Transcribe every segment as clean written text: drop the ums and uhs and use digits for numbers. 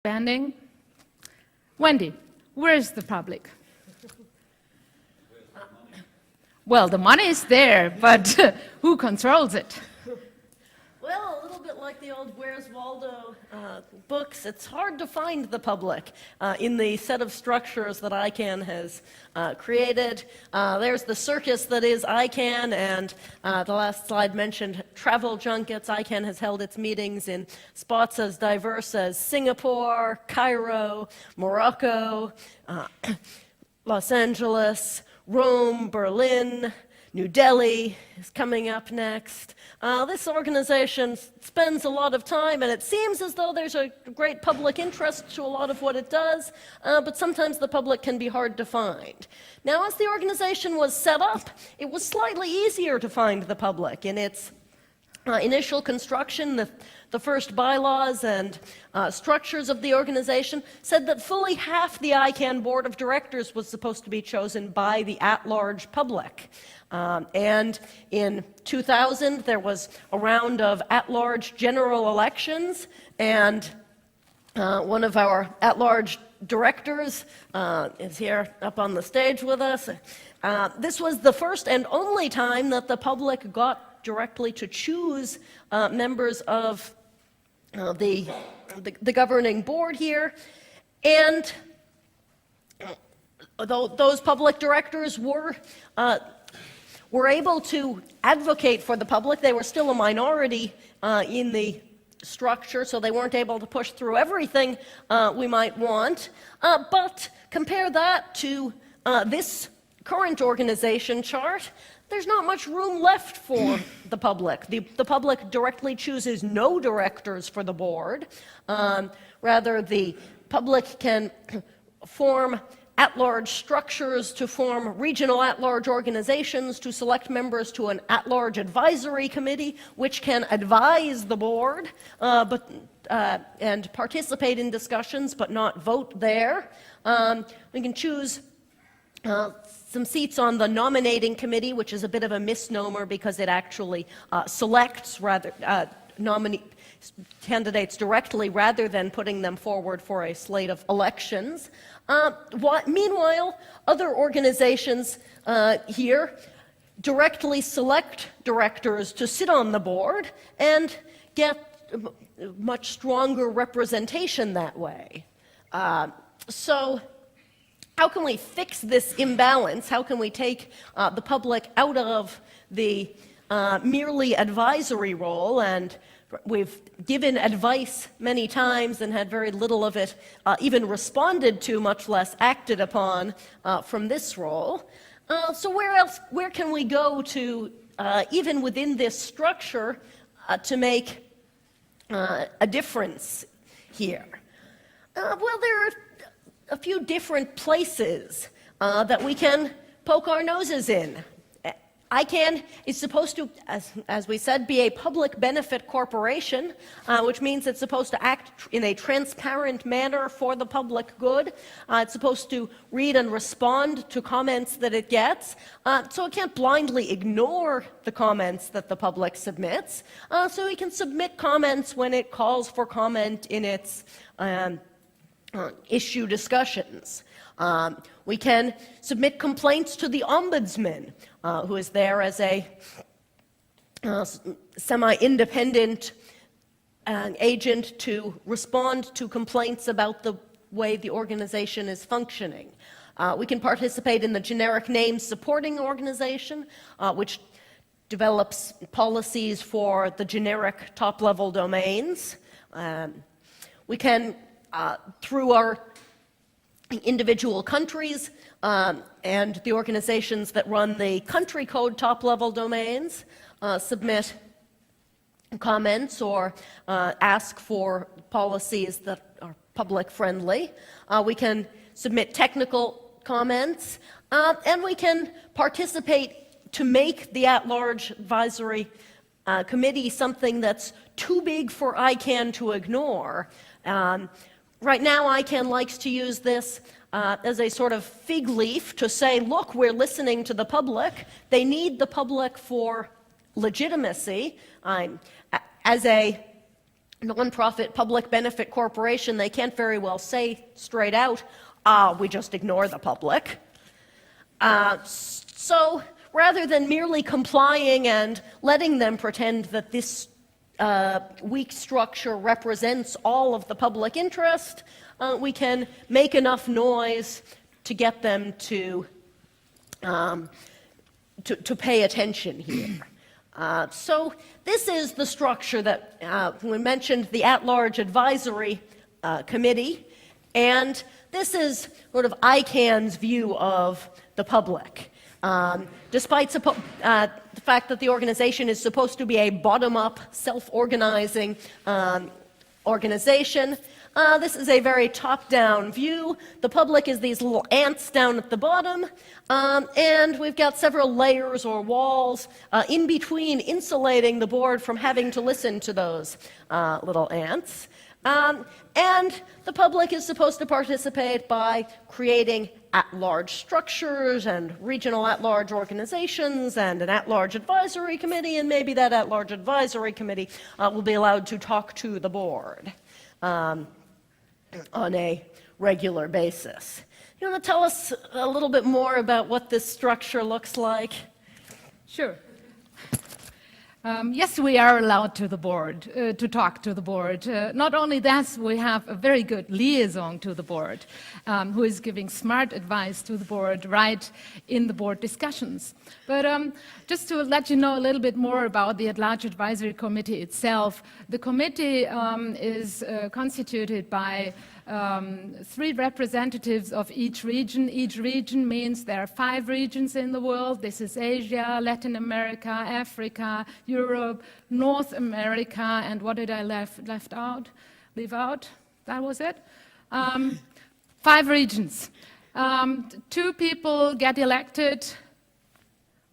Banding. Wendy, where's the public? Well, the money is there, but who controls it? Well, a little bit like the old Where's Waldo books, it's hard to find the public in the set of structures that ICANN has created. There's the circus that is ICANN, and the last slide mentioned travel junkets. ICANN has held its meetings in spots as diverse as Singapore, Cairo, Morocco, Los Angeles, Rome, Berlin, New Delhi is coming up next. This organization spends a lot of time, and it seems as though there's a great public interest to a lot of what it does, but sometimes the public can be hard to find. Now, as the organization was set up, it was slightly easier to find the public. In its initial construction, the first bylaws and structures of the organization said that fully half the ICANN board of directors was supposed to be chosen by the at-large public. And in 2000, there was a round of at-large general elections, and one of our at-large directors is here up on the stage with us. This was the first and only time that the public got directly to choose members of the governing board here, and those public directors were able to advocate for the public. They were still a minority in the structure, so they weren't able to push through everything we might want. But compare that to this current organization chart. There's not much room left for the public. The public directly chooses no directors for the board. Rather, the public can form at-large structures to form regional at-large organizations to select members to an at-large advisory committee, which can advise the board and participate in discussions, but not vote there. We can choose some seats on the nominating committee, which is a bit of a misnomer because it actually selects candidates directly rather than putting them forward for a slate of elections. Meanwhile, other organizations here directly select directors to sit on the board and get much stronger representation that way. So how can we fix this imbalance? How can we take the public out of the merely advisory role? And we've given advice many times and had very little of it even responded to, much less acted upon from this role. So where can we go to, even within this structure, to make a difference here? Well, there are a few different places that we can poke our noses in. ICANN is supposed to, as we said, be a public benefit corporation, which means it's supposed to act in a transparent manner for the public good. It's supposed to read and respond to comments that it gets, so it can't blindly ignore the comments that the public submits. So it can submit comments when it calls for comment in its issue discussions. We can submit complaints to the ombudsman, who is there as a semi-independent agent to respond to complaints about the way the organization is functioning. We can participate in the generic name supporting organization, which develops policies for the generic top-level domains. We can, through our individual countries and the organizations that run the country code top-level domains, submit comments or ask for policies that are public-friendly. We can submit technical comments, and we can participate to make the at-large advisory committee something that's too big for ICANN to ignore. Right now, ICANN likes to use this as a sort of fig leaf to say, look, we're listening to the public. They need the public for legitimacy. As a nonprofit public benefit corporation, they can't very well say straight out, we just ignore the public. So rather than merely complying and letting them pretend that this weak structure represents all of the public interest, we can make enough noise to get them to pay attention here. So this is the structure that we mentioned, the At-Large Advisory Committee, and this is sort of ICANN's view of the public. Despite the fact that the organization is supposed to be a bottom-up, self-organizing organization, this is a very top-down view. The public is these little ants down at the bottom, and we've got several layers or walls in between, insulating the board from having to listen to those little ants. And the public is supposed to participate by creating at-large structures and regional at-large organizations and an at-large advisory committee, and maybe that at-large advisory committee will be allowed to talk to the board on a regular basis. You want to tell us a little bit more about what this structure looks like? Sure. Yes, we are allowed to the board, to talk to the board. Not only that, we have a very good liaison to the board, who is giving smart advice to the board right in the board discussions. But just to let you know a little bit more about the At-Large Advisory Committee itself, the committee is constituted by 3 representatives of each region. Each region means there are 5 regions in the world. This is Asia, Latin America, Africa, Europe, North America, and what did I leave out? That was it? 5 regions. 2 people get elected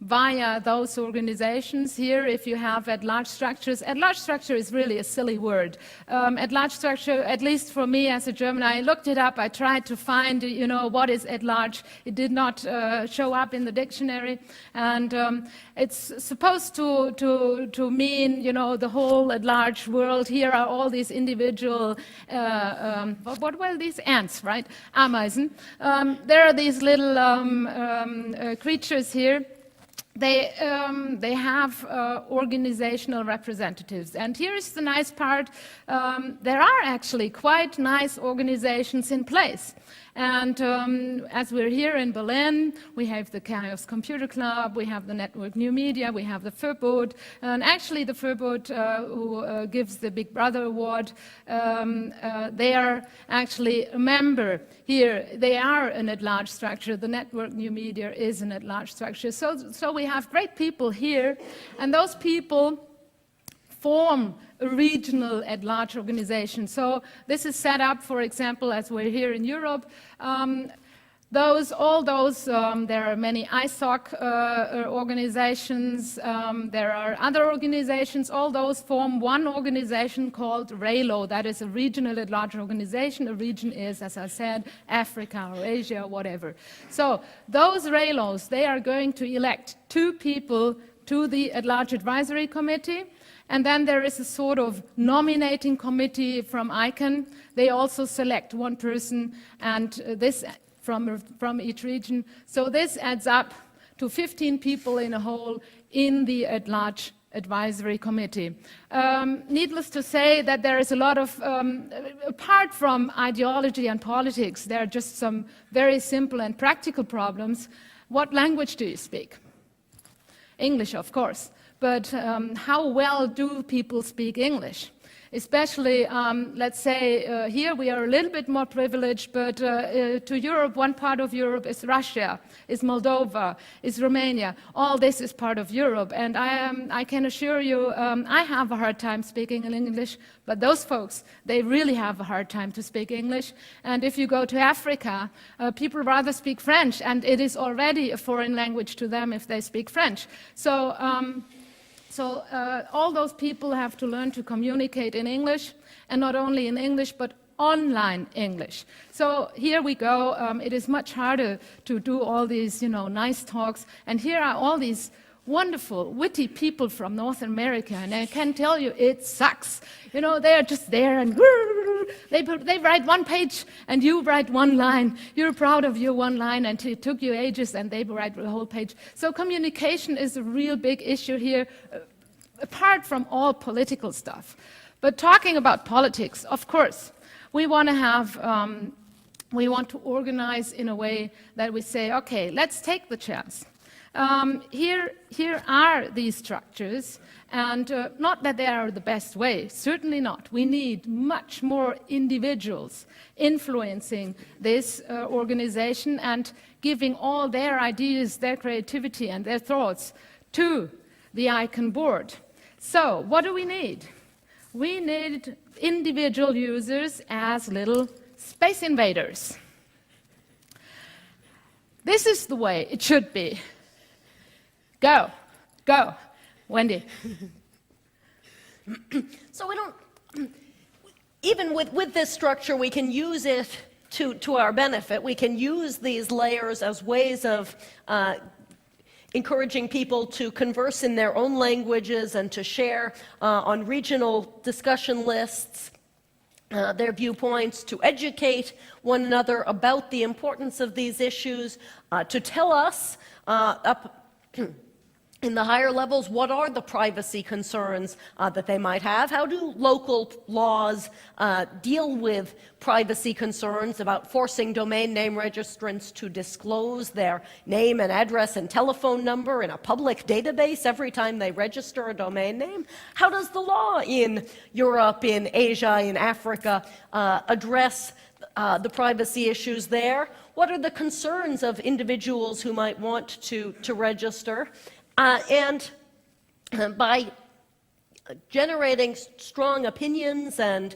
via those organizations. Here, if you have at-large structures, at-large structure is really a silly word. At-large structure, at least for me as a German, I looked it up, I tried to find, what is at-large. It did not show up in the dictionary, and it's supposed to mean, the whole at-large world. Here are all these individual, what were these? Ants, right? Ameisen. There are these little creatures here. They have organizational representatives. And here's the nice part. There are actually quite nice organizations in place. And as we're here in Berlin, we have the Chaos Computer Club, we have the Network New Media, we have the Verbot, and actually the Verbot, who gives the Big Brother Award, they are actually a member here. They are an at-large structure. The Network New Media is an at-large structure. So we have great people here, and those people form a regional at-large organization. So this is set up, for example, as we're here in Europe. There are many ISOC organizations, there are other organizations, all those form one organization called RALO, that is a regional at-large organization. A region is, as I said, Africa or Asia or whatever. So those RALOs, they are going to elect 2 people to the At-Large Advisory Committee. And then there is a sort of nominating committee from ICANN. They also select 1 person, and this from each region. So this adds up to 15 people in a whole in the At-Large Advisory Committee. Needless to say that there is a lot of, apart from ideology and politics, there are just some very simple and practical problems. What language do you speak? English, of course. But how well do people speak English? Especially, let's say, here we are a little bit more privileged, but to Europe, one part of Europe is Russia, is Moldova, is Romania. All this is part of Europe, and I can assure you, I have a hard time speaking in English, but those folks, they really have a hard time to speak English. And if you go to Africa, people rather speak French, and it is already a foreign language to them if they speak French. So all those people have to learn to communicate in English, and not only in English, but online English. So here we go. It is much harder to do all these, nice talks. And here are all these wonderful, witty people from North America, and I can tell you it sucks. You know, they are just there and they write one page and you write one line. You're proud of your one line and it took you ages and they write the whole page. So communication is a real big issue here, apart from all political stuff. But talking about politics, of course, we want to have, we want to organize in a way that we say, okay, let's take the chance. Here are these structures, and not that they are the best way, certainly not. We need much more individuals influencing this organization and giving all their ideas, their creativity, and their thoughts to the ICANN board. So, what do we need? We need individual users as little space invaders. This is the way it should be. Go, Wendy. So we don't, even with this structure, we can use it to our benefit. We can use these layers as ways of encouraging people to converse in their own languages and to share on regional discussion lists their viewpoints, to educate one another about the importance of these issues, to tell us up in the higher levels, what are the privacy concerns that they might have? How do local laws deal with privacy concerns about forcing domain name registrants to disclose their name and address and telephone number in a public database every time they register a domain name? How does the law in Europe, in Asia, in Africa address the privacy issues there? What are the concerns of individuals who might want to register? And by generating strong opinions and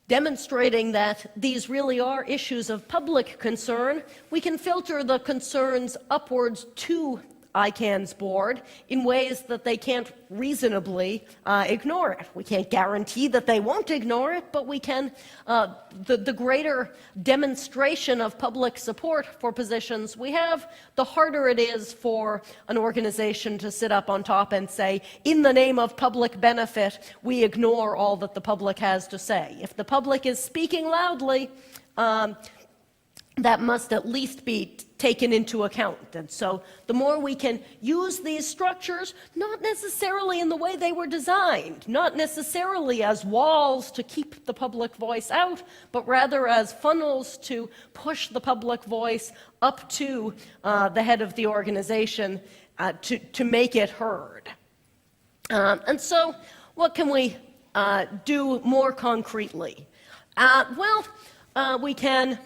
demonstrating that these really are issues of public concern, we can filter the concerns upwards to ICANN's board in ways that they can't reasonably ignore it. We can't guarantee that they won't ignore it, but we can, the greater demonstration of public support for positions we have, the harder it is for an organization to sit up on top and say, in the name of public benefit, we ignore all that the public has to say. If the public is speaking loudly, that must at least be taken into account. And so the more we can use these structures, not necessarily in the way they were designed, not necessarily as walls to keep the public voice out, but rather as funnels to push the public voice up to the head of the organization to make it heard. And so what can we do more concretely? We can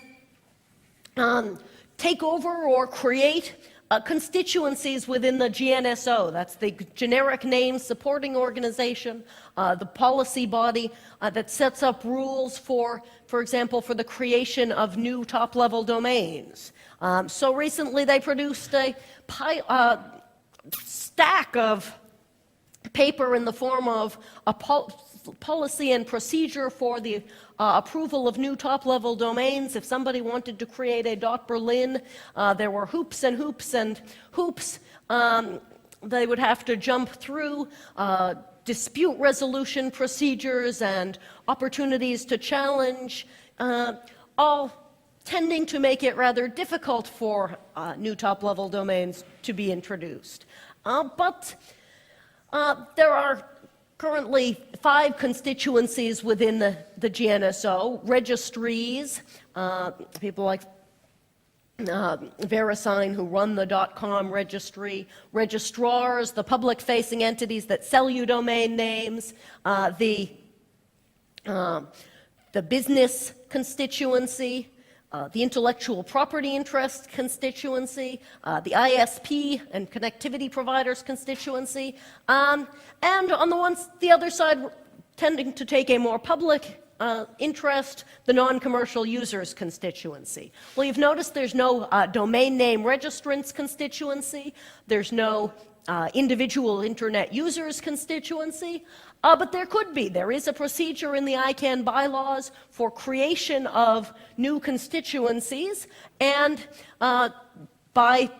take over or create constituencies within the GNSO. That's the generic name supporting organization, the policy body that sets up rules for example, for the creation of new top-level domains. So recently they produced a stack of paper in the form of a policy and procedure for the approval of new top-level domains. If somebody wanted to create a .berlin, there were hoops and hoops and hoops they would have to jump through, dispute resolution procedures and opportunities to challenge, all tending to make it rather difficult for new top-level domains to be introduced. But there are currently 5 constituencies within the GNSO: registries, people like VeriSign who run the .com registry, registrars, the public-facing entities that sell you domain names, the business constituency, the intellectual property interest constituency, the ISP and connectivity providers constituency, and on the other side, tending to take a more public interest, the non-commercial users constituency. Well, you've noticed there's no domain name registrants constituency, there's no individual internet users constituency, but there could be. There is a procedure in the ICANN bylaws for creation of new constituencies, and by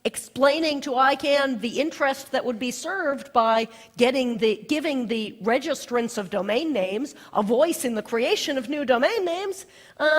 explaining to ICANN the interest that would be served by giving the registrants of domain names a voice in the creation of new domain names,